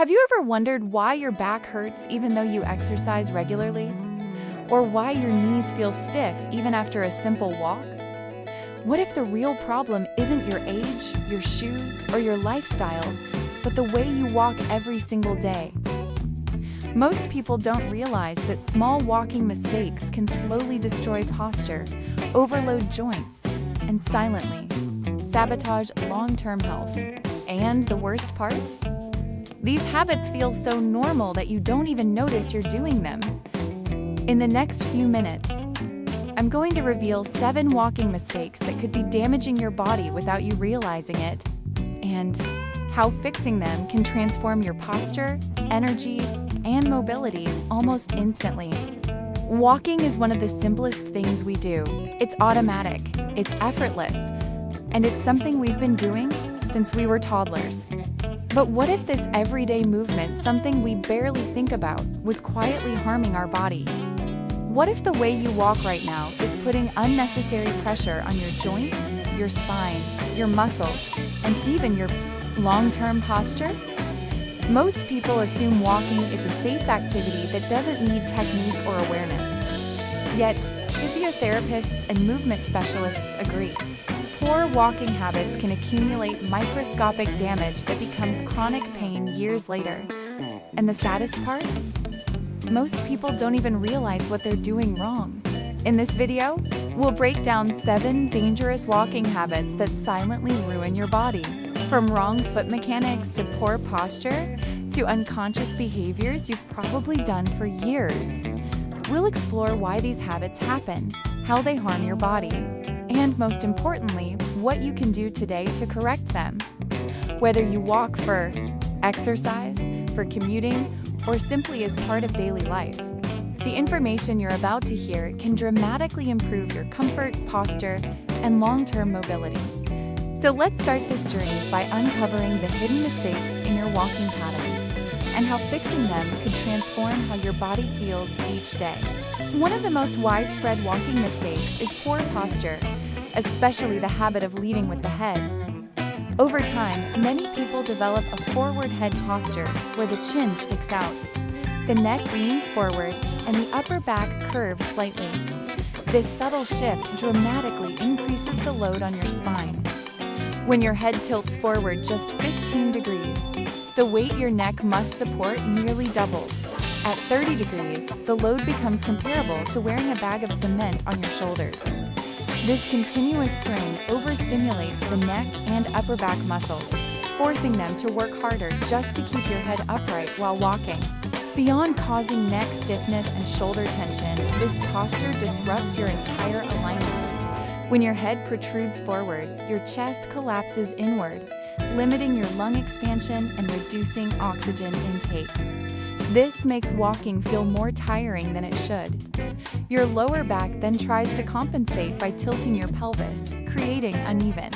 Have you ever wondered why your back hurts even though you exercise regularly? Or why your knees feel stiff even after a simple walk? What if the real problem isn't your age, your shoes, or your lifestyle, but the way you walk every single day? Most people don't realize that small walking mistakes can slowly destroy posture, overload joints, and silently sabotage long-term health. And the worst part? These habits feel so normal that you don't even notice you're doing them. In the next few minutes, I'm going to reveal 7 walking mistakes that could be damaging your body without you realizing it, and how fixing them can transform your posture, energy, and mobility almost instantly. Walking is one of the simplest things we do. It's automatic, it's effortless, and it's something we've been doing since we were toddlers. But what if this everyday movement, something we barely think about, was quietly harming our body? What if the way you walk right now is putting unnecessary pressure on your joints, your spine, your muscles, and even your long-term posture? Most people assume walking is a safe activity that doesn't need technique or awareness. Yet, physiotherapists and movement specialists agree. Poor walking habits can accumulate microscopic damage that becomes chronic pain years later. And the saddest part? Most people don't even realize what they're doing wrong. In this video, we'll break down 7 dangerous walking habits that silently ruin your body. From wrong foot mechanics to poor posture, to unconscious behaviors you've probably done for years. We'll explore why these habits happen, how they harm your body, and most importantly, what you can do today to correct them. Whether you walk for exercise, for commuting, or simply as part of daily life, the information you're about to hear can dramatically improve your comfort, posture, and long-term mobility. So let's start this journey by uncovering the hidden mistakes in your walking pattern and how fixing them could transform how your body feels each day. One of the most widespread walking mistakes is poor posture, especially the habit of leading with the head. Over time, many people develop a forward head posture where the chin sticks out, the neck leans forward, and the upper back curves slightly. This subtle shift dramatically increases the load on your spine. When your head tilts forward just 15 degrees, the weight your neck must support nearly doubles. At 30 degrees, the load becomes comparable to wearing a bag of cement on your shoulders. This continuous strain overstimulates the neck and upper back muscles, forcing them to work harder just to keep your head upright while walking. Beyond causing neck stiffness and shoulder tension, this posture disrupts your entire alignment. When your head protrudes forward, your chest collapses inward, limiting your lung expansion and reducing oxygen intake. This makes walking feel more tiring than it should. Your lower back then tries to compensate by tilting your pelvis, creating uneven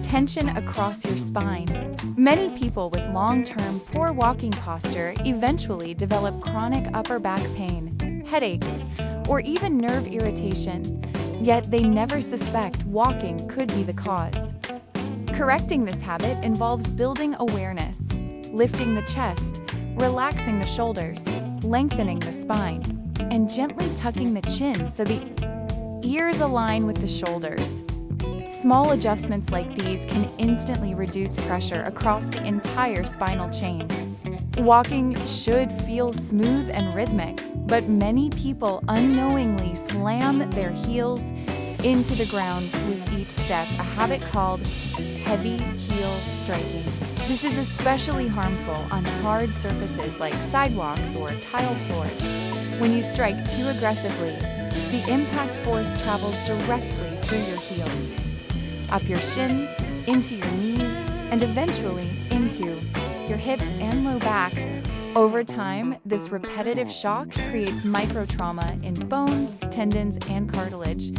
tension across your spine. Many people with long-term poor walking posture eventually develop chronic upper back pain, headaches, or even nerve irritation, yet they never suspect walking could be the cause. Correcting this habit involves building awareness, lifting the chest, relaxing the shoulders, lengthening the spine, and gently tucking the chin so the ears align with the shoulders. Small adjustments like these can instantly reduce pressure across the entire spinal chain. Walking should feel smooth and rhythmic, but many people unknowingly slam their heels into the ground with each step, a habit called heavy heel striking. This is especially harmful on hard surfaces like sidewalks or tile floors. When you strike too aggressively, the impact force travels directly through your heels, up your shins, into your knees, and eventually into your hips and low back. Over time, this repetitive shock creates microtrauma in bones, tendons, and cartilage.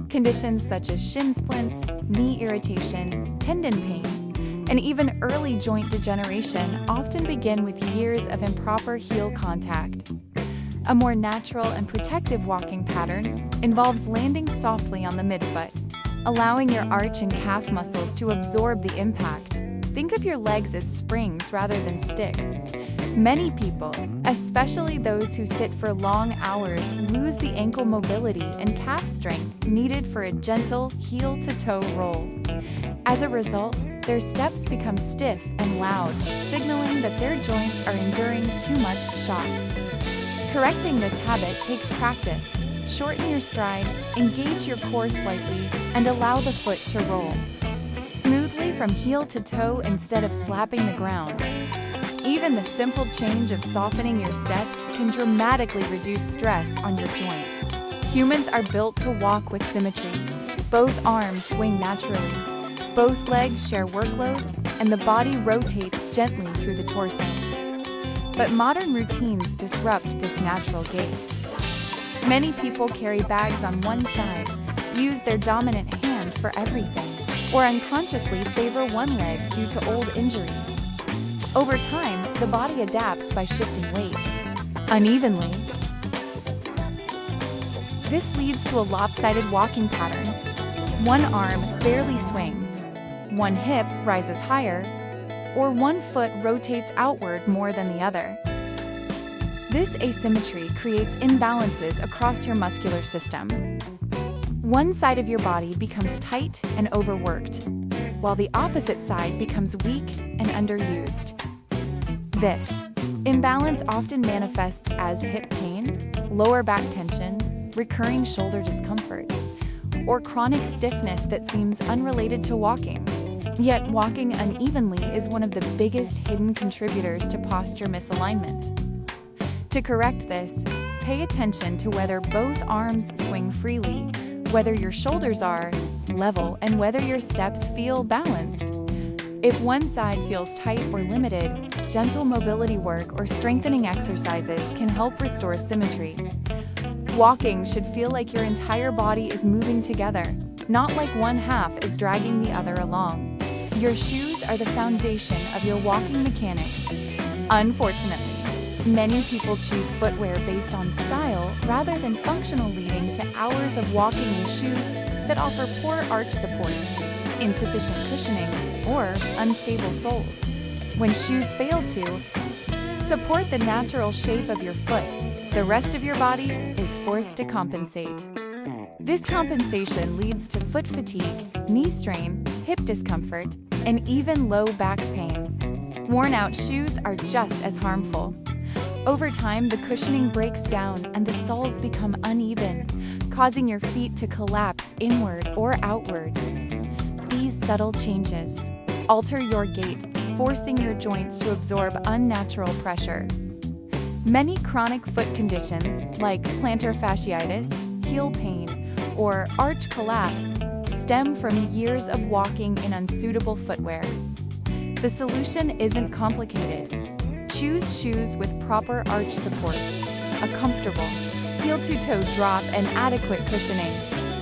Conditions such as shin splints, knee irritation, tendon pain, and even early joint degeneration often begin with years of improper heel contact. A more natural and protective walking pattern involves landing softly on the midfoot, allowing your arch and calf muscles to absorb the impact. Think of your legs as springs rather than sticks. Many people, especially those who sit for long hours, lose the ankle mobility and calf strength needed for a gentle heel-to-toe roll. As a result, their steps become stiff and loud, signaling that their joints are enduring too much shock. Correcting this habit takes practice. Shorten your stride, engage your core slightly, and allow the foot to roll smoothly from heel to toe instead of slapping the ground. Even the simple change of softening your steps can dramatically reduce stress on your joints. Humans are built to walk with symmetry. Both arms swing naturally, both legs share workload, and the body rotates gently through the torso. But modern routines disrupt this natural gait. Many people carry bags on one side, use their dominant hand for everything, or unconsciously favor one leg due to old injuries. Over time, the body adapts by shifting weight unevenly. This leads to a lopsided walking pattern. One arm barely swings, one hip rises higher, or one foot rotates outward more than the other. This asymmetry creates imbalances across your muscular system. One side of your body becomes tight and overworked, while the opposite side becomes weak and underused. This imbalance often manifests as hip pain, lower back tension, recurring shoulder discomfort, or chronic stiffness that seems unrelated to walking. Yet walking unevenly is one of the biggest hidden contributors to posture misalignment. To correct this, pay attention to whether both arms swing freely, whether your shoulders are level, and whether your steps feel balanced. If one side feels tight or limited, gentle mobility work or strengthening exercises can help restore symmetry. Walking should feel like your entire body is moving together, not like one half is dragging the other along. Your shoes are the foundation of your walking mechanics. Unfortunately, many people choose footwear based on style rather than functional, leading to hours of walking in shoes that offer poor arch support, insufficient cushioning, or unstable soles. When shoes fail to support the natural shape of your foot, the rest of your body is forced to compensate. This compensation leads to foot fatigue, knee strain, hip discomfort, and even low back pain. Worn-out shoes are just as harmful. Over time, the cushioning breaks down and the soles become uneven, causing your feet to collapse inward or outward. These subtle changes alter your gait, forcing your joints to absorb unnatural pressure. Many chronic foot conditions, like plantar fasciitis, heel pain, or arch collapse, stem from years of walking in unsuitable footwear. The solution isn't complicated. Choose shoes with proper arch support, a comfortable heel-to-toe drop, and adequate cushioning.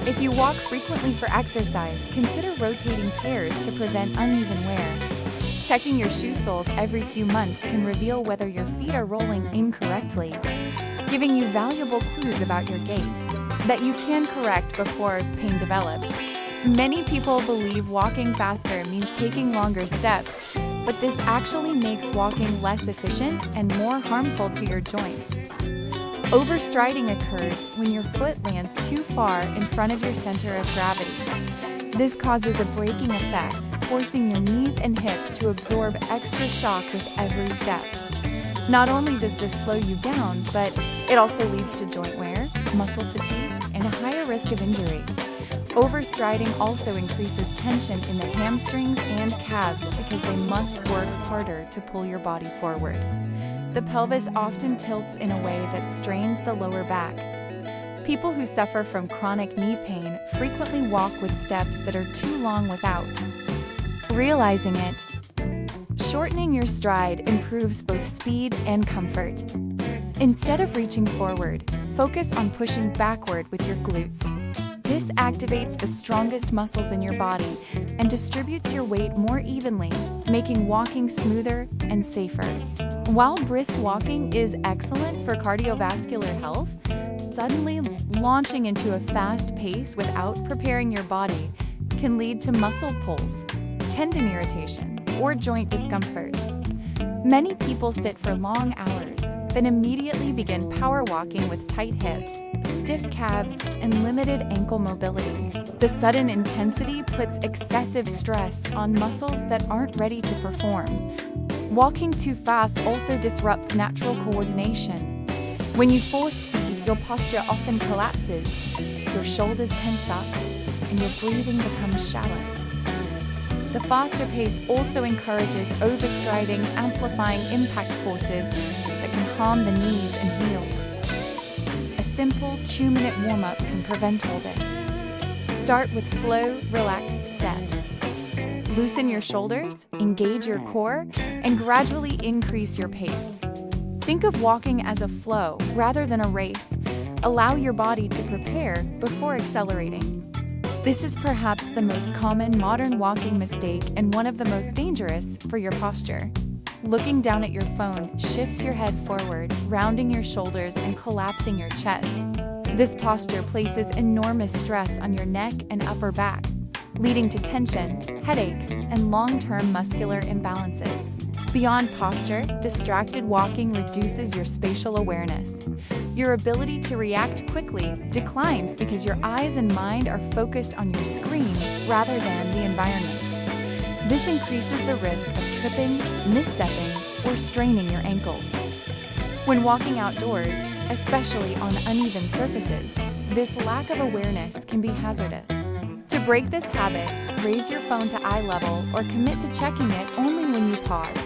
If you walk frequently for exercise, consider rotating pairs to prevent uneven wear. Checking your shoe soles every few months can reveal whether your feet are rolling incorrectly, giving you valuable clues about your gait that you can correct before pain develops. Many people believe walking faster means taking longer steps, but this actually makes walking less efficient and more harmful to your joints. Overstriding occurs when your foot lands too far in front of your center of gravity. This causes a braking effect, forcing your knees and hips to absorb extra shock with every step. Not only does this slow you down, but it also leads to joint wear, muscle fatigue, and a higher risk of injury. Overstriding also increases tension in the hamstrings and calves because they must work harder to pull your body forward. The pelvis often tilts in a way that strains the lower back. People who suffer from chronic knee pain frequently walk with steps that are too long without realizing it. Shortening your stride improves both speed and comfort. Instead of reaching forward, focus on pushing backward with your glutes. This activates the strongest muscles in your body and distributes your weight more evenly, making walking smoother and safer. While brisk walking is excellent for cardiovascular health, suddenly launching into a fast pace without preparing your body can lead to muscle pulls, tendon irritation, or joint discomfort. Many people sit for long hours, then immediately begin power walking with tight hips, stiff calves, and limited ankle mobility. The sudden intensity puts excessive stress on muscles that aren't ready to perform. Walking too fast also disrupts natural coordination. When you force speed, your posture often collapses, your shoulders tense up, and your breathing becomes shallow. The faster pace also encourages overstriding, amplifying impact forces that can harm the knees and heels. A simple 2-minute warm-up can prevent all this. Start with slow, relaxed steps. Loosen your shoulders, engage your core, and gradually increase your pace. Think of walking as a flow rather than a race. Allow your body to prepare before accelerating. This is perhaps the most common modern walking mistake and one of the most dangerous for your posture. Looking down at your phone shifts your head forward, rounding your shoulders and collapsing your chest. This posture places enormous stress on your neck and upper back, leading to tension, headaches, and long-term muscular imbalances. Beyond posture, distracted walking reduces your spatial awareness. Your ability to react quickly declines because your eyes and mind are focused on your screen rather than the environment. This increases the risk of tripping, misstepping, or straining your ankles. When walking outdoors, especially on uneven surfaces, this lack of awareness can be hazardous. To break this habit, raise your phone to eye level or commit to checking it only when you pause.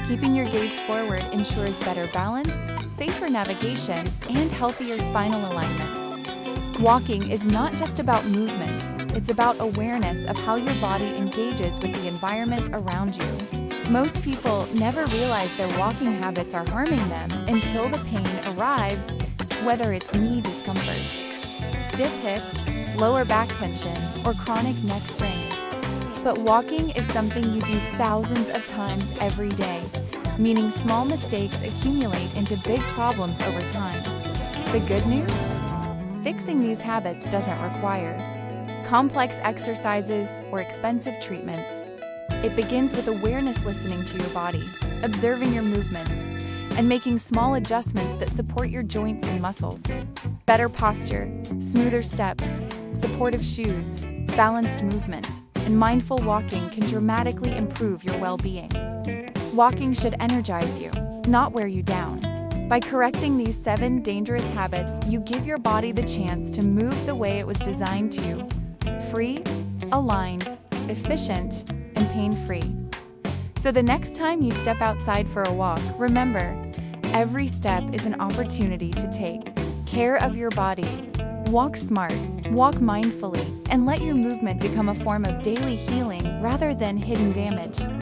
Keeping your gaze forward ensures better balance, safer navigation, and healthier spinal alignment. Walking is not just about movement, it's about awareness of how your body engages with the environment around you. Most people never realize their walking habits are harming them until the pain arrives, whether it's knee discomfort, stiff hips, lower back tension, or chronic neck strain. But walking is something you do thousands of times every day, meaning small mistakes accumulate into big problems over time. The good news? Fixing these habits doesn't require complex exercises or expensive treatments. It begins with awareness, listening to your body, observing your movements, and making small adjustments that support your joints and muscles. Better posture, smoother steps, supportive shoes, balanced movement, and mindful walking can dramatically improve your well-being. Walking should energize you, not wear you down. By correcting these 7 dangerous habits, you give your body the chance to move the way it was designed to: free, aligned, efficient, and pain-free. So the next time you step outside for a walk, remember, every step is an opportunity to take care of your body. Walk smart, walk mindfully, and let your movement become a form of daily healing rather than hidden damage.